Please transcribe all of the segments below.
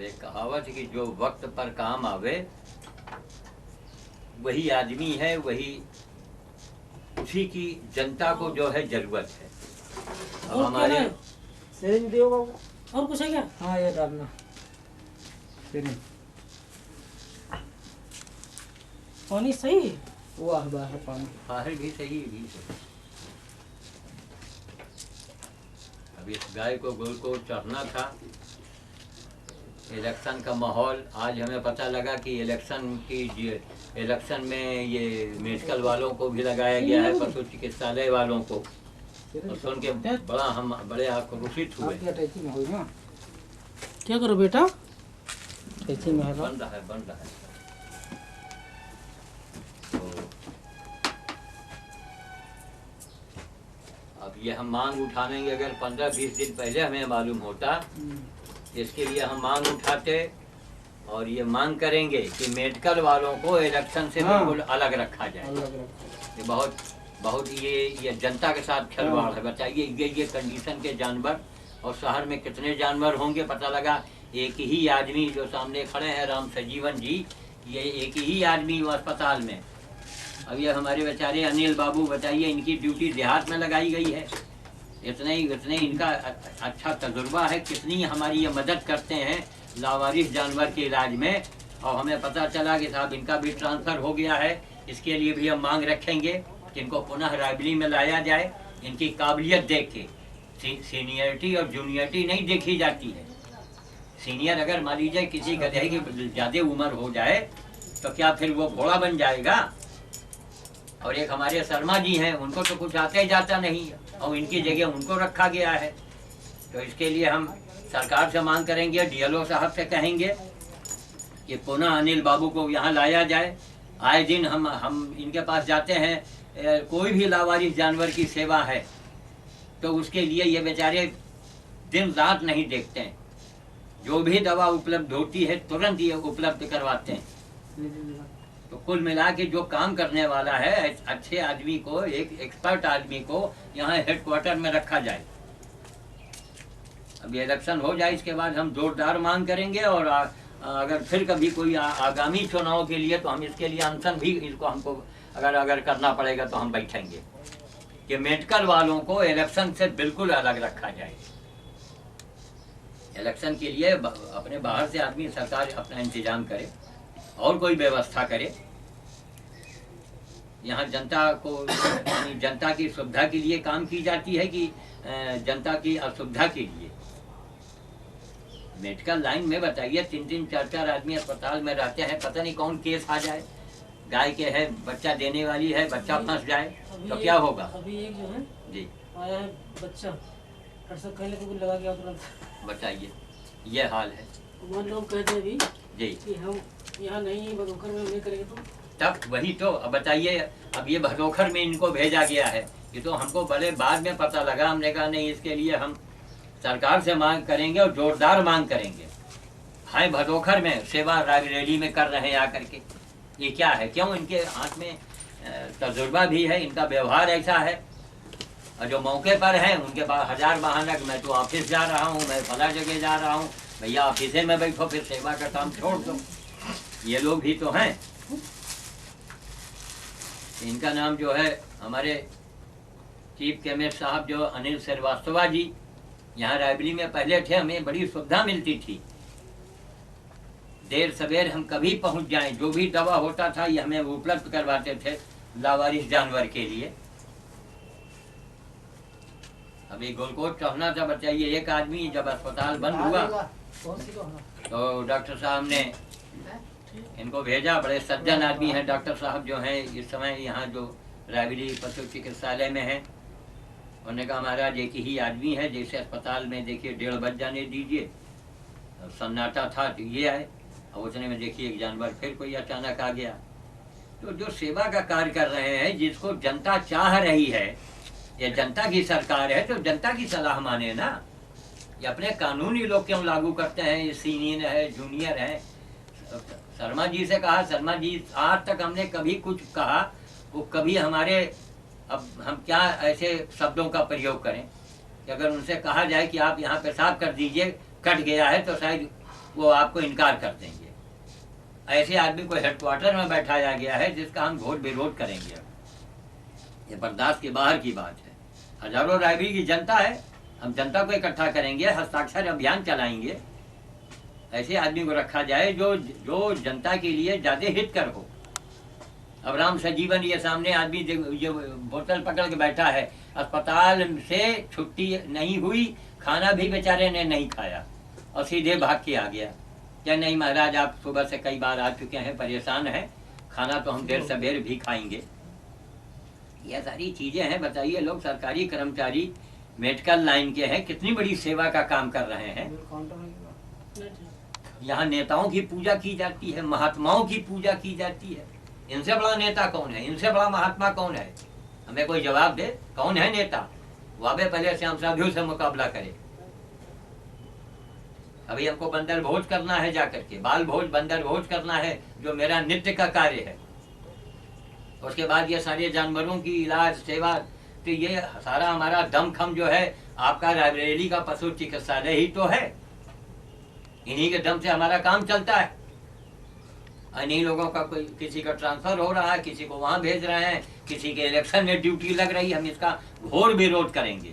अब एक कहावत है कि जो वक्त पर काम आवे वही आदमी है, वही उसी की जनता को जो है जरूरत है। अब और क्या हमारे है? सेरिंग दियो बाबू। और कुछ है क्या? हाँ ये डालना सेरिंग। पानी सही है? वाह वाह पानी। बाहर भी सही भी सही। अब इस गाय को गोल को चढ़ना था। इलेक्शन का माहौल, आज हमें पता लगा कि इलेक्शन में ये मेडिकल वालों को भी लगाया गया है, पशु चिकित्सालय वालों को। और सुन के हम बड़े आक्रोशित हुए। आपकी अटैची में हुई ना? क्या करो बेटा? अटैची में है बन रहा है, बन रहा है। तो अब ये हम मांग उठाएंगे, अगर 15-20 दिन पहले हमें मालूम होता, इसके लिए हम मांग उठाते और ये मांग करेंगे कि मेडिकल वालों को इलेक्शन से बिल्कुल अलग रखा जाए। ये बहुत ये जनता के साथ खिलवाड़ है। बताइए ये कंडीशन के जानवर, और शहर में कितने जानवर होंगे। पता लगा एक ही आदमी जो सामने खड़े हैं राम सजीवन जी, ये एक ही आदमी वो अस्पताल में। अब ये हमारे बेचारे अनिल बाबू, बताइए इनकी ड्यूटी देहात में लगाई गई है। इतने इनका अच्छा तजुर्बा है, कितनी हमारी ये मदद करते हैं लावारिस जानवर के इलाज में। और हमें पता चला कि साहब इनका भी ट्रांसफ़र हो गया है। इसके लिए भी हम मांग रखेंगे कि इनको पुनः रायबरेली में लाया जाए। इनकी काबिलियत देख के, सीनियरिटी और जूनियरिटी नहीं देखी जाती है। सीनियर अगर मान लीजिए किसी गधे की ज़्यादा उम्र हो जाए तो क्या फिर वो घोड़ा बन जाएगा? और एक हमारे शर्मा जी हैं, उनको तो कुछ आता ही जाता नहीं है, और इनकी जगह उनको रखा गया है। तो इसके लिए हम सरकार से मांग करेंगे, डीएलओ साहब से कहेंगे कि पुनः अनिल बाबू को यहाँ लाया जाए। आए दिन हम इनके पास जाते हैं, कोई भी लावारिस जानवर की सेवा है तो उसके लिए ये बेचारे दिन रात नहीं देखते हैं। जो भी दवा उपलब्ध होती है तुरंत ये उपलब्ध करवाते हैं। तो कुल मिला के जो काम करने वाला है, अच्छे आदमी को, एक एक्सपर्ट आदमी को यहाँ हेडक्वार्टर में रखा जाए। अब ये इलेक्शन हो जाए, इसके बाद हम जोरदार मांग करेंगे। और अगर फिर कभी कोई आगामी चुनाव के लिए, तो हम इसके लिए अनशन भी हमको अगर करना पड़ेगा तो हम बैठेंगे कि मेडिकल वालों को इलेक्शन से बिल्कुल अलग रखा जाए। इलेक्शन के लिए अपने बाहर से आदमी, सरकार अपना इंतजाम करे और कोई व्यवस्था करे। यहाँ जनता को, यानी जनता की सुविधा के लिए काम की जाती है कि जनता की असुविधा के लिए। मेडिकल लाइन में बताइए 3-3, 4-4 आदमी अस्पताल में रहते हैं, पता नहीं कौन केस आ जाए। गाय के है, बच्चा देने वाली है, बच्चा फंस जाए तो क्या होगा? अभी एक जो है जी आया है बच्चा, कहने को लगा गया तुरंत। बताइए, ये हाल है। मान लो हम कहते हैं अभी जी कि हम यहाँ नहीं, भदोखर में नहीं करेंगे तो तब वही तो। अब बताइए, अब ये भदोखर में इनको भेजा गया है, ये तो हमको बड़े बाद में पता लगा। हमने कहा नहीं, इसके लिए हम सरकार से मांग करेंगे और जोरदार मांग करेंगे। हाय भदोखर में सेवा रायबरेली में कर रहे हैं आकर के, ये क्या है? क्यों? इनके हाथ में तजुर्बा भी है, इनका व्यवहार ऐसा है। और जो मौके पर है उनके पास हजार बहाना, मैं तो ऑफिस जा रहा हूँ, मैं फला जगह जा रहा हूँ। भैया ऑफिस में बैठो, फिर सेवा का काम छोड़ दो। ये लोग भी तो हैं। इनका नाम जो है हमारे चीफ केमिस्ट साहब जो अनिल श्रीवास्तवा जी, यहाँ रायबरेली में पहले थे। हमें बड़ी सुविधा मिलती थी, देर सवेर हम कभी पहुंच जाएं, जो भी दवा होता था ये हमें उपलब्ध करवाते थे लावारिस जानवर के लिए। अभी गोलकोट चढ़ना था। बताइए, एक आदमी जब अस्पताल बंद हुआ तो डॉक्टर साहब ने इनको भेजा। बड़े सज्जन आदमी हैं डॉक्टर साहब जो हैं, इस समय यहाँ जो रायबरेली पशु चिकित्सालय में हैं। उन्होंने कहा महाराज एक ही आदमी है, जैसे अस्पताल में देखिए 1:30 बज जाने दीजिए, सन्नाटा था तो ये आए। और उतने में देखिए एक जानवर फिर कोई अचानक आ गया। तो जो सेवा का कार्य कर रहे हैं, जिसको जनता चाह रही है, ये जनता की सरकार है तो जनता की सलाह माने ना। ये अपने कानूनी लोग क्यों लागू करते हैं? ये सीनियर है, जूनियर है। शर्मा जी से कहा, शर्मा जी आज तक हमने कभी कुछ कहा वो कभी हमारे, अब हम क्या ऐसे शब्दों का प्रयोग करें कि अगर उनसे कहा जाए कि आप यहाँ पेशाब कर दीजिए, कट गया है, तो शायद वो आपको इनकार कर देंगे। ऐसे आदमी को हेडक्वार्टर में बैठाया गया है जिसका हम घोर विरोध करेंगे। ये बर्दाश्त के बाहर की बात है। हजारों रायबरेली की जनता है, हम जनता को इकट्ठा करेंगे, हस्ताक्षर अभियान चलाएंगे। ऐसे आदमी को रखा जाए जो जनता के लिए ज्यादा हितकर हो। अब राम सजीवन ये सामने आदमी ये बोतल पकड़ के बैठा है, अस्पताल से छुट्टी नहीं हुई, खाना भी बेचारे ने नहीं खाया और सीधे भाग के आ गया। क्या नहीं महाराज, आप सुबह से कई बार आ चुके हैं, परेशान हैं, खाना तो हम देर सवेर भी खाएंगे। ये सारी चीजें हैं। बताइए, लोग सरकारी कर्मचारी मेडिकल लाइन के हैं, कितनी बड़ी सेवा का काम कर रहे हैं। यहाँ नेताओं की पूजा की जाती है, महात्माओं की पूजा की जाती है। इनसे बड़ा नेता कौन है, इनसे बड़ा महात्मा कौन है? हमें कोई जवाब दे, कौन है नेता? वाबे पहले श्याम साधु से मुकाबला करे। अभी हमको बंदर भोज करना है, जाकर के बाल भोज बंदर भोज करना है, जो मेरा नित्य का कार्य है। उसके बाद ये सारे जानवरों की इलाज सेवा, तो ये सारा हमारा दमखम जो है आपका रायबरेली का पशु चिकित्सालय ही तो है। इन्हीं के दम से हमारा काम चलता है। इन्हीं लोगों का कोई किसी का ट्रांसफर हो रहा है, किसी को वहां भेज रहे हैं, किसी के इलेक्शन में ड्यूटी लग रही है। हम इसका घोर विरोध करेंगे।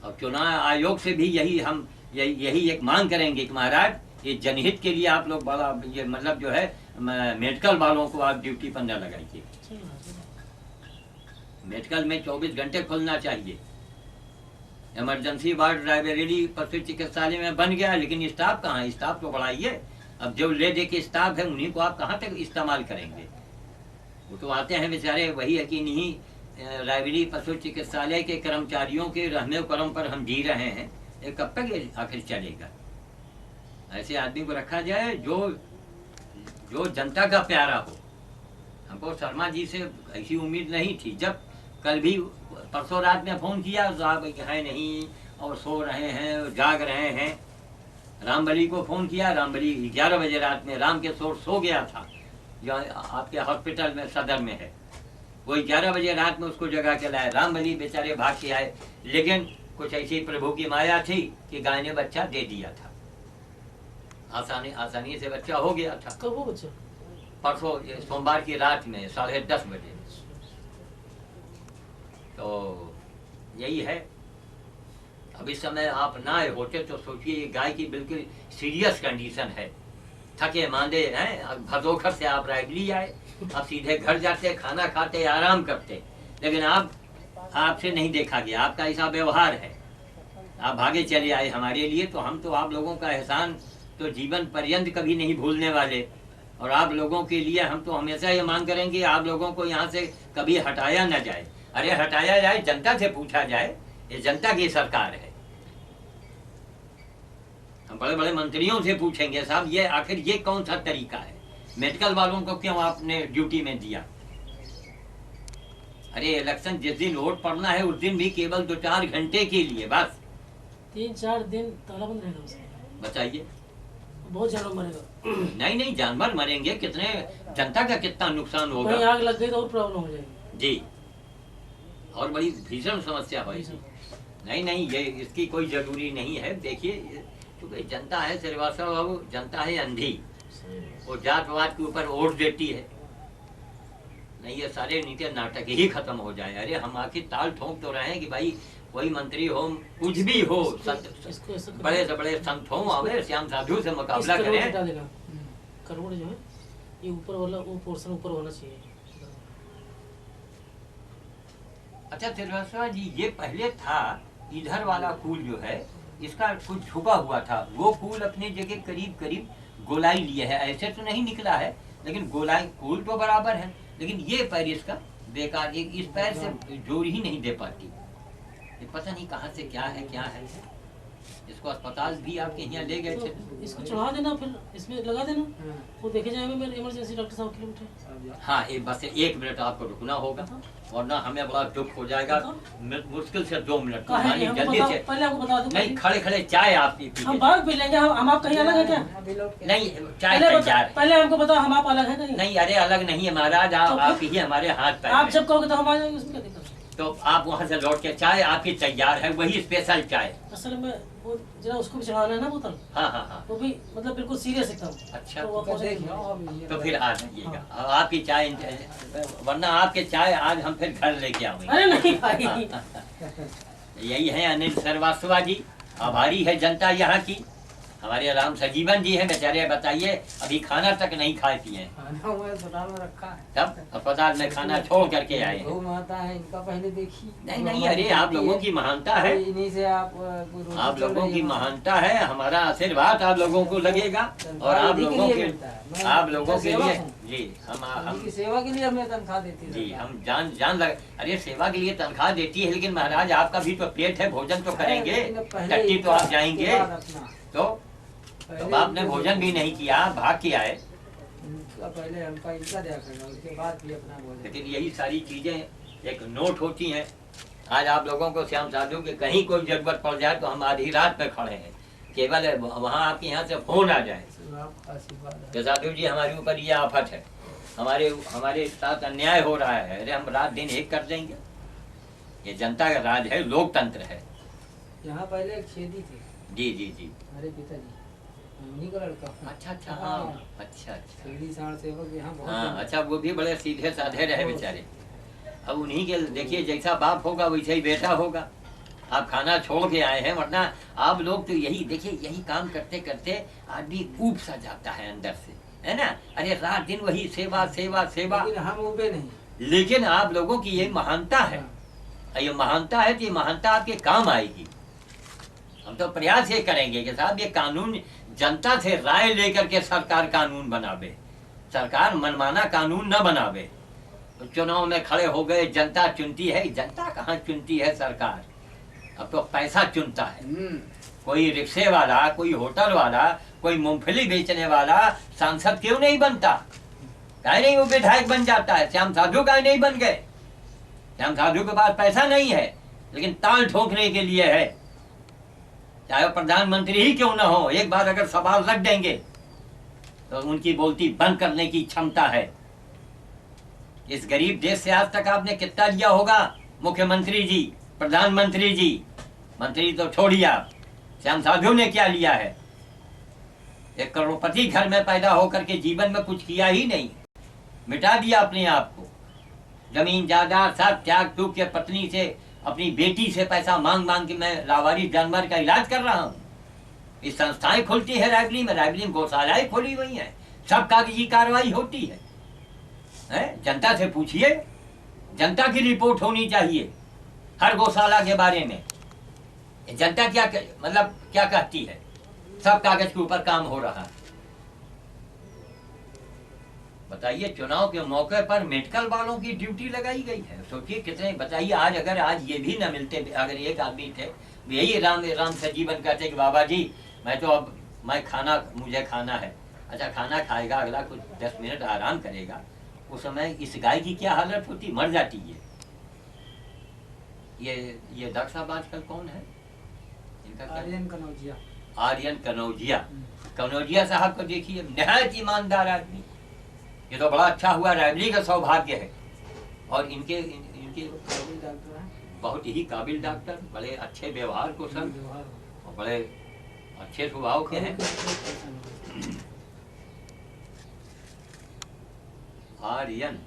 अब चुनाव आयोग से भी यही एक मांग करेंगे कि महाराज ये जनहित के लिए आप लोग बड़ा ये मतलब जो है मेडिकल वालों को आप ड्यूटी पर न लगाइए। मेडिकल में 24 घंटे खुलना चाहिए। इमरजेंसी वार्ड रायबरेली पशु चिकित्सालय में बन गया, लेकिन स्टाफ कहाँ है? स्टाफ तो बढ़ाइए। अब जो ले दे के स्टाफ है उन्हीं को आप कहाँ तक इस्तेमाल करेंगे? वो तो आते हैं बेचारे, वही है कि इन्हीं रायबरेली पशु चिकित्सालय के कर्मचारियों के रहने क्रम पर हम जी रहे हैं। ये कब तक ये आखिर चलेगा? ऐसे आदमी को रखा जाए जो जनता का प्यारा हो। हमको शर्मा जी से ऐसी उम्मीद नहीं थी। जब कल भी परसों रात में फोन किया तो आप है नहीं और सो रहे हैं, जाग रहे हैं। रामबली को फोन किया, रामबली 11 बजे रात में राम के सो गया था, जो आपके हॉस्पिटल में सदर में है। वो 11 बजे रात में उसको जगा के लाए। रामबली बेचारे भाग के आए, लेकिन कुछ ऐसी प्रभु की माया थी कि गाय ने बच्चा दे दिया था। आसानी से बच्चा हो गया था। कब वो बच्चा? परसों सोमवार की रात में 10:30 बजे। तो यही है। अब इस समय आप ना आए होते तो सोचिए, गाय की बिल्कुल सीरियस कंडीशन है, थके मांदे हैं। भदोखर से आप रायबरेली आए, आप सीधे घर जाते, खाना खाते, आराम करते, लेकिन आपसे नहीं देखा गया। आपका ऐसा व्यवहार है, आप भागे चले आए हमारे लिए। तो हम तो आप लोगों का एहसान तो जीवन पर्यंत कभी नहीं भूलने वाले। और आप लोगों के लिए हम तो हमेशा ये मांग करेंगे, आप लोगों को यहाँ से कभी हटाया न जाए। अरे हटाया जाए, जनता से पूछा जाए, ये जनता की सरकार है। हम बड़े बड़े मंत्रियों से पूछेंगे, साहब ये आखिर ये कौन सा तरीका है? मेडिकल वालों को क्यों आपने ड्यूटी में दिया? अरे इलेक्शन जिस दिन वोट पड़ना है उस दिन भी केवल 2-4 घंटे के लिए बस। 3-4 दिन ताला बंद रहेगा उसमें। बताइए, बहुत जानवर मरेगा। नहीं जान मरेंगे, कितने जनता का कितना नुकसान होगा। कहीं आग लग गई तो और प्रॉब्लम हो जाएगी जी, और बड़ी भीषण समस्या होगी। नहीं ये इसकी कोई जरूरी नहीं है। देखिए, क्योंकि जनता है श्रीवास्तव बाबू, जनता है अंधी, वो जातवाद के ऊपर वोट देती है। नहीं, ये सारे नीति नाटक ही खत्म हो जाए। अरे हम आखिर ताल ठोक तो रहे हैं कि भाई कोई मंत्री हो, कुछ भी हो, बड़े से बड़े संत हो, आवे श्याम साधु से मुकाबला करें। करोड़ जो है ये ऊपर वाला, वो पोर्शन ऊपर होना चाहिए। अच्छा श्रीवास्तव जी, ये पहले था इधर वाला पुल जो है, इसका कुछ झुका हुआ था। वो पुल अपनी जगह करीब गोलाई लिए है, ऐसे तो नहीं निकला है, लेकिन गोलाई पुल तो बराबर है, लेकिन ये पैर इसका बेकार, इस पैर से जोड़ ही नहीं दे पाती। ये पता नहीं कहाँ से क्या है। इसको अस्पताल भी आपके यहाँ ले गए थे। तो इसको चढ़ा देना, फिर इसमें लगा देना, वो देखे जाएंगे मेरे इमरजेंसी डॉक्टर साहब किलोमीटर। हाँ, बस 1 मिनट आपको रुकना होगा, वरना हमें बड़ा दुख हो जाएगा। मुश्किल से 2 मिनट जल्दी से। पहले आपको बता दूं, नहीं खड़े चाय आप हम बाग पी लेंगे। हम आप कहीं अलग है क्या? नहीं, चाय तैयार। पहले हमको बताओ, हम आप अलग है कहीं? नहीं, अरे अलग नहीं है महाराज, आप ही हमारे हाथ पैर। आप जब कहोगे तो हम आ जाएंगे, उसमें क्या दिक्कत है? तो आप वहाँ से लौट के चाय आपकी तैयार है, वही स्पेशल चाय। असल में वो जरा उसको भी चढ़ाना है ना बोतल, हाँ हाँ हाँ। वो भी मतलब बिल्कुल सीरियस एकदम। अच्छा, तो वो तो पहुंचे देख नहीं। लो अब ये तो फिर आ जाइएगा। अब आपकी चाय, वरना आपके चाय आज हम फिर घर लेके आएंगे। अरे नहीं भाई, यही है अनिल श्रीवास्तव जी, आभारी है जनता यहाँ की। हमारे राम सजीवन जी हैं बेचारे, बताइए अभी खाना तक नहीं खाए पिए, खाना हुआ अस्पताल में रखा है। तब अस्पताल में खाना छोड़ करके आए हैं। गौ माता है, इनका पहले देखिए। नहीं नहीं, अरे आप लोगों की महानता है, इन्हीं से आप आप लोगों की महानता है, हमारा आशीर्वाद आप लोगों को लगेगा। और आप लोगों के लिए जी, हम की सेवा के लिए हमें तनख्वाह देती है जी, हम जान लग, अरे सेवा के लिए तनख्वाह देती है, लेकिन महाराज आपका भी तो पेट है, भोजन तो करेंगे, टट्टी तो आप जाएंगे। तो अब आपने भोजन भी नहीं किया, भाग के आए। पहले हमका इनका दिया करना, उसके बाद भी अपना भोजन। लेकिन यही सारी चीजें एक नोट होती हैं। आज आप लोगों को श्याम साधु के कहीं कोई जरूरत पड़ जाए तो हम आधी रात में खड़े हैं, केवल वहाँ आपके यहाँ से फोन आ जाए कि साधु जी हमारे ऊपर ये आफत है, हमारे साथ अन्याय हो रहा है, अरे हम रात दिन एक कर देंगे। ये जनता का राज है, लोकतंत्र है। यहाँ पहले एक छेदी थे, जी जी जी, हमारे पिताजी, उन्हीं का लड़का। अच्छा अच्छा, हाँ अच्छा अच्छा, छेदी साण सेवक यहाँ बहुत हाँ अच्छा, वो भी बड़े सीधे साधे रहे बेचारे। अब उन्हीं के देखिए, जैसा बाप होगा वैसे ही बेटा होगा। आप खाना छोड़ के आए हैं, वरना आप लोग तो यही देखिए, यही काम करते करते आदमी ऊब सा जाता है अंदर से, है ना। अरे रात दिन वही सेवा सेवा सेवा, लेकिन हम ऊबे नहीं। लेकिन आप लोगों की ये महानता है, ये महानता है, तो ये महानता आपके काम आएगी। हम तो प्रयास ये करेंगे कि साहब ये कानून जनता से राय लेकर के सरकार कानून बनावे, सरकार मनमाना कानून न बनावे। तो चुनाव में खड़े हो गए, जनता चुनती है, जनता कहाँ चुनती है सरकार, अब तो पैसा चुनता है। कोई रिक्शे वाला, कोई होटल वाला, कोई मूंगफली बेचने वाला सांसद क्यों नहीं बनता? काहे नहीं वो विधायक बन जाता है? श्याम साधु काहे नहीं बन गए? श्याम साधु के पास पैसा नहीं है, लेकिन ताल ठोकने के लिए है। चाहे वो प्रधानमंत्री ही क्यों ना हो, एक बार अगर सवाल रख देंगे तो उनकी बोलती बंद करने की क्षमता है। इस गरीब देश से आज तक आपने कितना लिया होगा? मुख्यमंत्री जी, प्रधानमंत्री जी, मंत्री तो छोड़िए आप, श्याम साधु ने क्या लिया है? एक करोड़पति घर में पैदा होकर के जीवन में कुछ किया ही नहीं, मिटा दिया अपने आप को। जमीन जायदाद सब त्याग टूक के पत्नी से, अपनी बेटी से पैसा मांग मांग के मैं लावारिस जानवर का इलाज कर रहा हूँ। इस संस्थाएं खुलती है रायबरेली में, रायबरेली में गौशालाएं खोली हुई हैं, सब कागजी कार्रवाई होती है। जनता से पूछिए, जनता की रिपोर्ट होनी चाहिए हर गौशाला के बारे में। जनता क्या मतलब क्या कहती है, सब कागज के ऊपर काम हो रहा है। बताइए, चुनाव के मौके पर मेडिकल वालों की ड्यूटी लगाई गई है। सोचिए कितने, बताइए आज अगर आज ये भी न मिलते, अगर एक आदमी थे यही राम सजीवन कहते कि बाबा जी मैं तो अब मुझे खाना है। अच्छा खाना खाएगा, अगला कुछ 10 मिनट आराम करेगा, उस समय इस गाय की क्या हालत होती, मर जाती है। ये डॉक्टर साहब आजकल कौन है इनका? आर्यन कनौजिया। आर्यन कनौजिया। कनौजिया साहब को देखिए, निहायत ईमानदार आदमी। ये तो बड़ा अच्छा हुआ, रायबरेली का सौभाग्य है। और इनके डॉक्टर हैं, बहुत ही काबिल डॉक्टर, बड़े अच्छे व्यवहार कुशल और बड़े अच्छे स्वभाव के हैं। आर्यन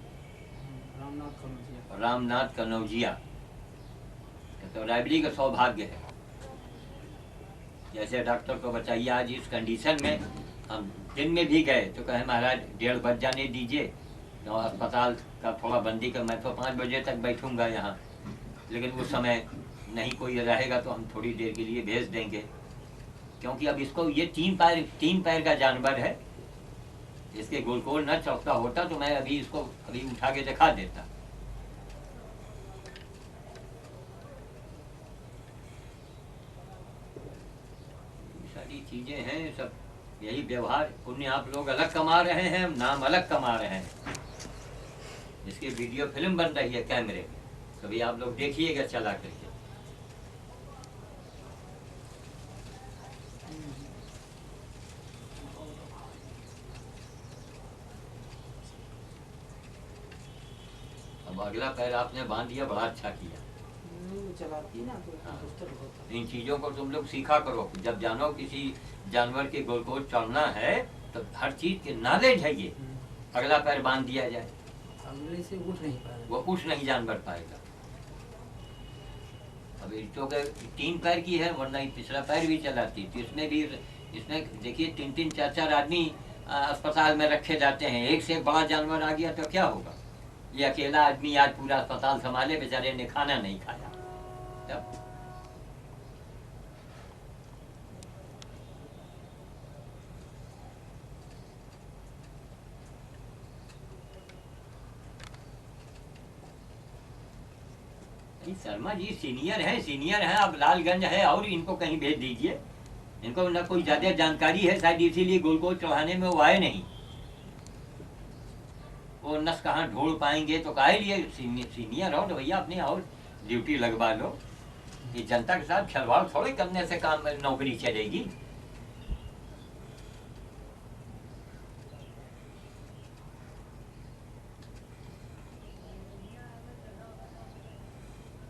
रामनाथ कनौजिया, तो रायबरेली का सौभाग्य है। जैसे डॉक्टर को बताइए, आज इस कंडीशन में हम दिन में भी गए तो कहे महाराज 1:30 बज जाने दीजिए, तो अस्पताल का थोड़ा बंदी कर, मैं तो 5 बजे तक बैठूंगा यहाँ, लेकिन उस समय नहीं कोई रहेगा तो हम थोड़ी देर के लिए भेज देंगे। क्योंकि अब इसको ये 3 पैर का जानवर है, इसके गोलकोल न चौकता होता तो मैं अभी इसको उठा के दिखा देता। सारी चीजें हैं, सब यही व्यवहार। पुण्य आप लोग अलग कमा रहे हैं, नाम अलग कमा रहे हैं। इसकी वीडियो फिल्म बन रही है कैमरे में, कभी आप लोग देखिएगा चला करके। अब अगला पैर आपने बांध दिया, बड़ा अच्छा किया। वो चलाती है ना तो हाँ। दुष्ट होता है। इन चीज़ों को तुम लोग सीखा करो। जब जानो किसी जानवर के ग्लूकोज चढ़ना है तो हर चीज़ के नॉलेज है ये। अगला पैर बांध दिया जाए, अगले से उठ नहीं पाएगा। वो उठ नहीं जानवर पाएगा। अब ईंटों के 3 पैर की है, वरना ये तीसरा पैर भी चलाती। तो इसमें भी, इसमें देखिए 3-3 4-4 आदमी अस्पताल में रखे जाते हैं। एक से एक बड़ा जानवर आ गया तो क्या होगा? ये अकेला आदमी आज पूरा अस्पताल संभाले, बेचारे ने खाना नहीं खाया। तब शर्मा जी सीनियर हैं, अब लालगंज है और इनको कहीं भेज दीजिए। इनको ना कोई ज्यादा जानकारी है शायद, इसीलिए ग्लूकोज चढ़ाने में वो आए नहीं। वो नस कहाँ ढूंढ पाएंगे, तो काहे लिए सीनियर हो तो भैया अपनी और ड्यूटी लगवा लो। ये जनता के साथ खिलवाड़ थोड़े करने से काम नौकरी चलेगी।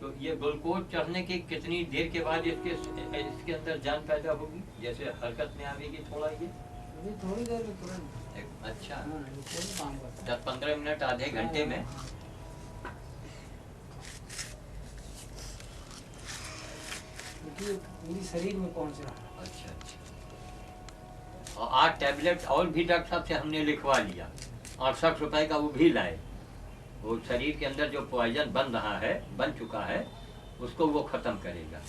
तो ये ग्लूकोज चढ़ने के कितनी देर के बाद इसके अंदर जान पैदा होगी, जैसे हरकत में आवेगी थोड़ा ये? अभी थोड़ी देर में तुरंत। अच्छा, हाँ, इससे भी काम करता है। 10-15 मिनट, आधे घंटे में। क्योंकि ये पूरी शरीर में पहुंच रहा है। अच्छा अच्छा। और 8 टैबलेट और भी डॉक्टर साहब से हमने लिखवा लिया, 68 रुपए का वो भी लाए। वो शरीर के अंदर जो पॉइजन बन चुका है, उसको वो खत्म करेगा।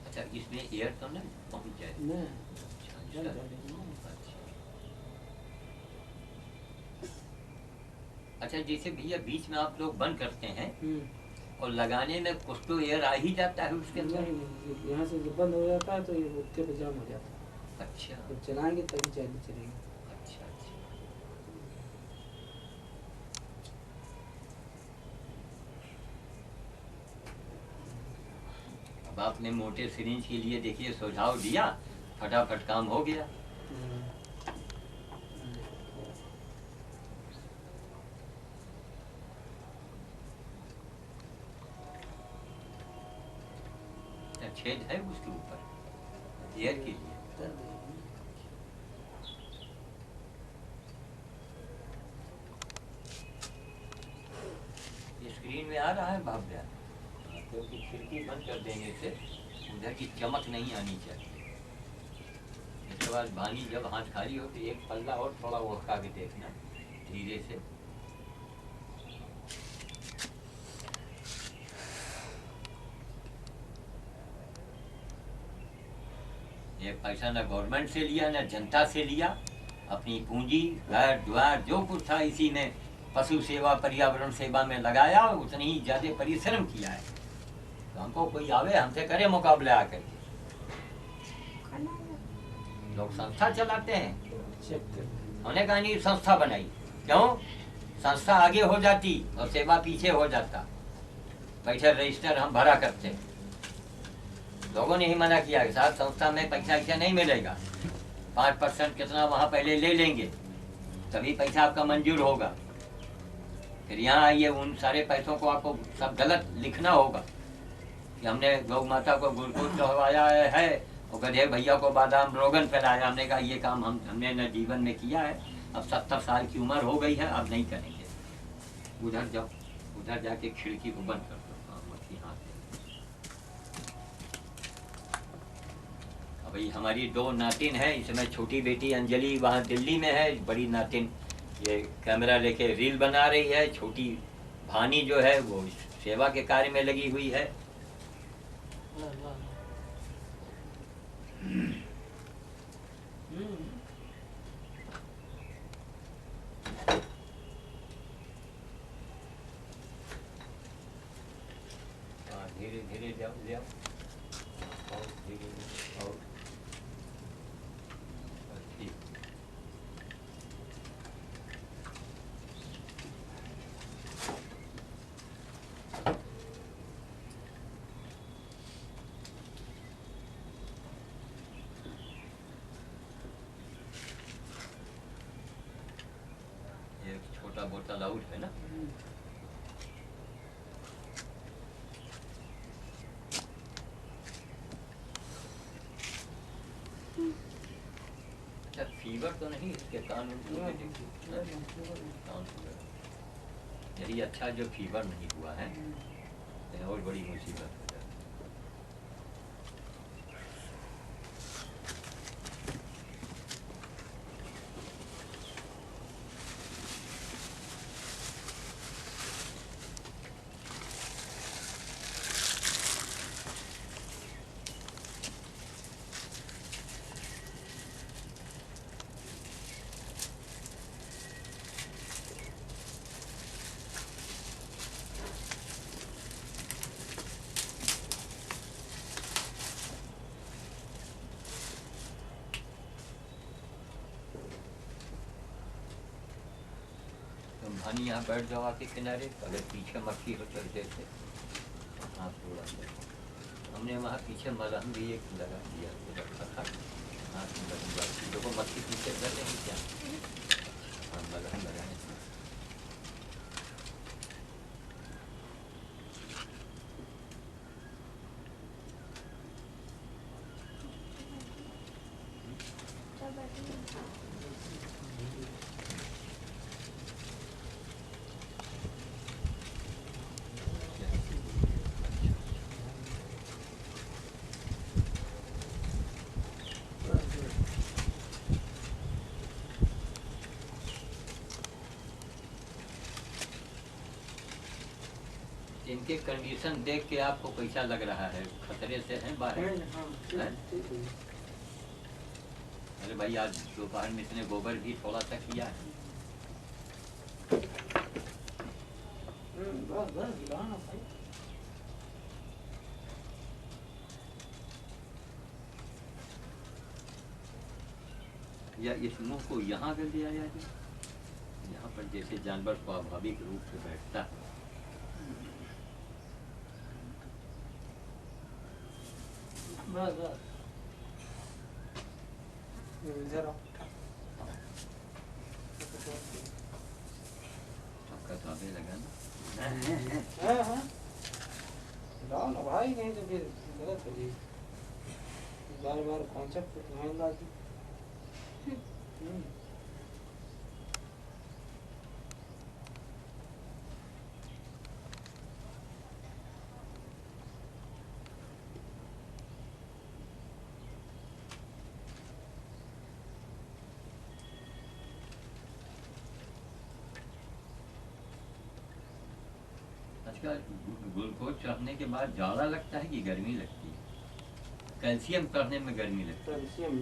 अच्छा, इसमें एयर तो नहीं पहुंच जाए? नहीं, अच्छा, अच्छा जैसे भैया बीच में आप लोग बंद करते हैं और लगाने में कुछ तो एयर आ ही जाता है उसके अंदर? नहीं, यहाँ से जब बंद हो जाता है तो ये उत्ते पे जाम हो जाता है। अच्छा जब चलाएंगे तभी चलेगी। अच्छा अच्छा। अब आपने मोटे सिरिंज के लिए देखिए सुझाव दिया, फटाफट काम हो गया। छेद है उसके ऊपर एयर के लिए? स्क्रीन में आ रहा है भाव्या, क्योंकि खिड़की बंद कर देने से उधर की चमक नहीं आनी चाहिए। इसके बाद बानी जब हाथ खाली हो तो एक पल्ला और थोड़ा उठा के देखना धीरे से। ये पैसा न गवर्नमेंट से लिया न जनता से लिया, अपनी पूंजी घर द्वार जो कुछ था इसी में पशु सेवा पर्यावरण सेवा में लगाया और उतनी ही ज्यादा परिश्रम किया है। तो हमको कोई आवे हमसे करे मुकाबले आकर के। लोग संस्था चलाते हैं, हमने कहा नहीं संस्था बनाई, क्यों? संस्था आगे हो जाती और सेवा पीछे हो जाता। बैठे रजिस्टर हम भरा करते, लोगों ने ही मना किया कि साहब संस्था में पैसा ऐसा नहीं मिलेगा, 5% कितना वहाँ पहले ले लेंगे तभी पैसा आपका मंजूर होगा। फिर यहाँ आइए, उन सारे पैसों को आपको सब गलत लिखना होगा कि हमने गौ माता को ग्लूकोज चढ़वाया है और गधे भैया को बादाम रोगन फैलाया। हमने कहा ये काम हमने न जीवन में किया है, अब 70 साल की उम्र हो गई है, अब नहीं करेंगे। उधर जाओ, उधर जाके खिड़की को बंद कर दो। भाई हमारी 2 नातिन है, इसमें छोटी बेटी अंजलि वहाँ दिल्ली में है, बड़ी नातिन ये कैमरा लेके रील बना रही है, छोटी भानी जो है वो सेवा के कार्य में लगी हुई है। धीरे धीरे जाओ ले आओ, और धीरे और ठीक। रिमोट अलाउड है ना। अच्छा फीवर तो नहीं इसके कान में यही अच्छा जो फीवर नहीं हुआ है, ये और बड़ी मुसीबत हो जाती। तुम भानी यहाँ बैठ जाओ आके किनारे, अगर पीछे मक्खी हो चल देते। हाँ थोड़ा सा हमने वहाँ पीछे मलहम भी एक लगा दिया रखा था। हाँ देखो मक्खी पीछे कर रही क्या। हाँ मलहम लगाए। इनके कंडीशन देख के आपको कैसा लग रहा है, खतरे से हैं बाहर? हैं? अरे भाई आज दोपहर में इसने गोबर भी थोड़ा सा किया है। या इस मुंह को यहाँ कर दिया जाए, यहाँ पर जैसे जानवर स्वाभाविक रूप से बैठता है। बस बस इधर आओ। सबका तो आगे लगा ना। हाँ हाँ लाओ ना भाई, नहीं तो फिर गलत हो जाएगी। बार बार कॉन्सेप्ट तुम्हारे लाती। आजकल ग्लूकोज चढ़ने के बाद ज़्यादा लगता है कि गर्मी लगती है? कैल्शियम चढ़ने में गर्मी लगती है। कैल्शियम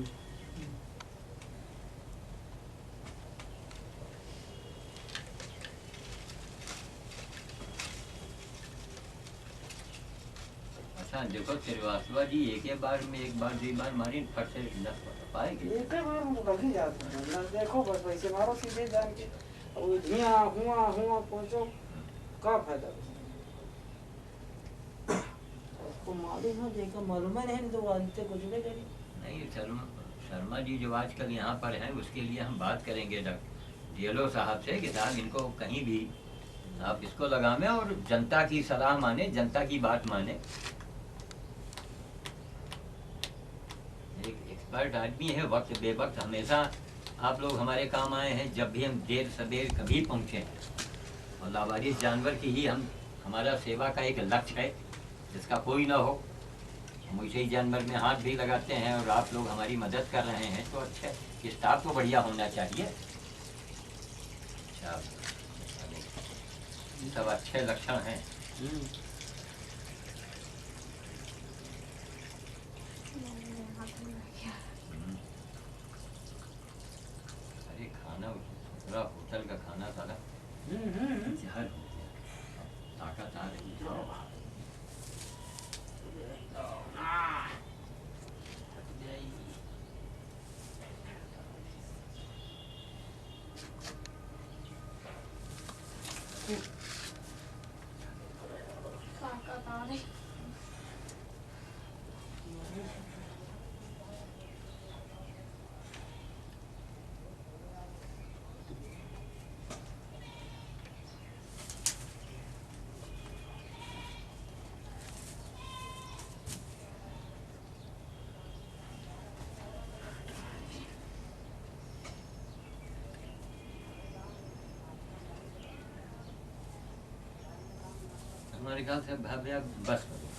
अच्छा देखो श्रीवास्तव जी एक बार में एक बार दो बार मारी फट से नस पाएगी। एक बार हम लग ही जाते हैं ना, देखो बस वैसे मारो सीधे जान के। वो धुआं हुआ हुआ पहुंचो, क्या फायदा उसको मालूम है, देखो मालूम है नहीं तो वो अंत कुछ नहीं करी। नहीं शर्मा जी जो आजकल यहाँ पर हैं उसके लिए हम बात करेंगे डीएलओ साहब से कि साहब इनको कहीं भी आप इसको लगावें और जनता की सलाह माने, जनता की बात माने। एक एक्सपर्ट आदमी है, वक्त बेवक्त हमेशा आप लोग हमारे काम आए हैं। जब भी हम देर सवेर कभी पहुँचे और लावारिस जानवर की ही हमारा सेवा का एक लक्ष्य है जिसका कोई ना हो। हम वैसे ही जानवर में हाथ भी लगाते हैं और आप लोग हमारी मदद कर रहे हैं तो अच्छा, स्टाफ तो बढ़िया होना चाहिए। अच्छा सब अच्छे लक्षण हैं। अरे खाना पूरा होटल का खाना सारा जहर हो गया, ताकत आ रही है। मेरे ख्याल से भैया बस करो।